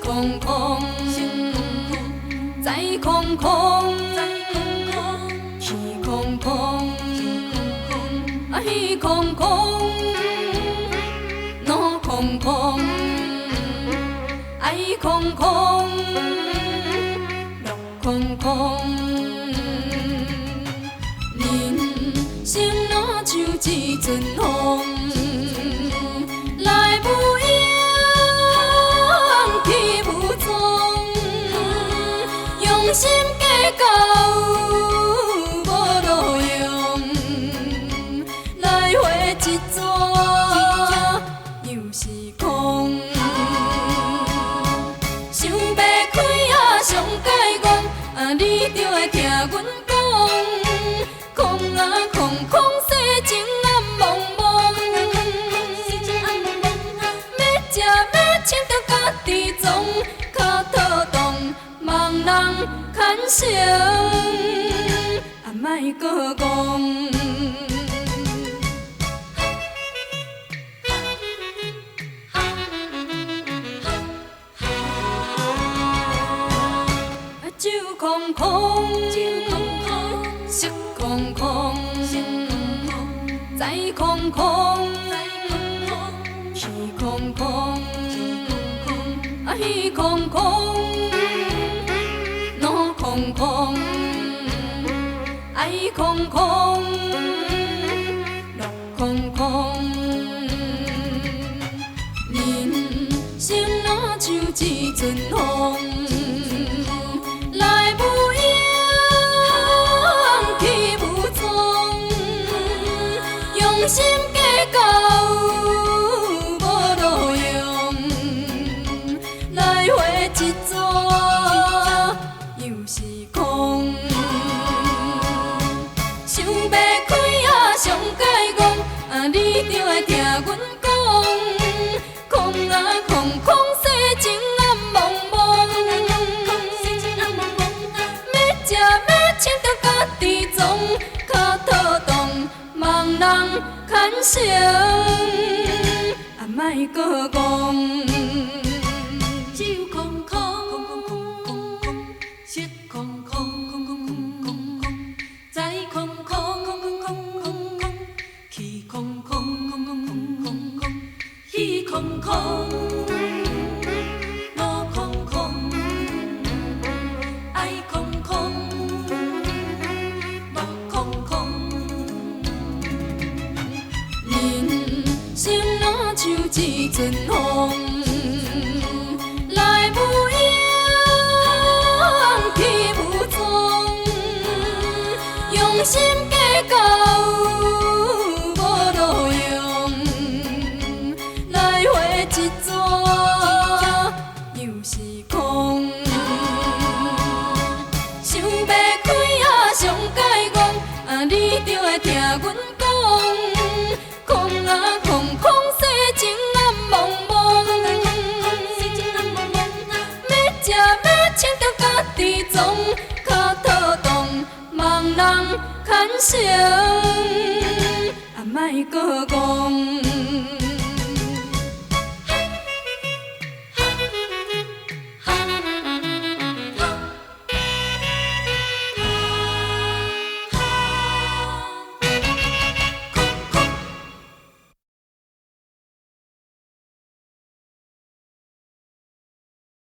空空，在空空，去空空，啊去空空，路空空，爱空空，路空空。人生若像一阵风，来无影，去无踪，用心计较无路用，来回一逝又是空。想要开上解讲，你就会听阮讲。空空空，世情暗茫茫，要食要穿着家己装，脚套动，茫人牵绳，莫搁讲。酒空空，色空空，在空空，去空空，啊去空空，路空空，爱空空，路空空。人生若像一阵风。来无影，去无踪，用心计较无路用，来回一逝又是空。想要开上解讲，你就会听阮讲。空空空，世情暗茫茫。要穿着家己装，脚套动，茫人牵绳，莫搁讲。酒空空，色空空，在空空，去空空，去空空。心若像一阵风，来无影，去无踪，用心计较无路用，来回一逝又是空。想要开上解讲，你就会听阮讲。空空空，世情暗茫茫，要食要穿着家己装，脚套动，茫人牵绳，莫搁讲。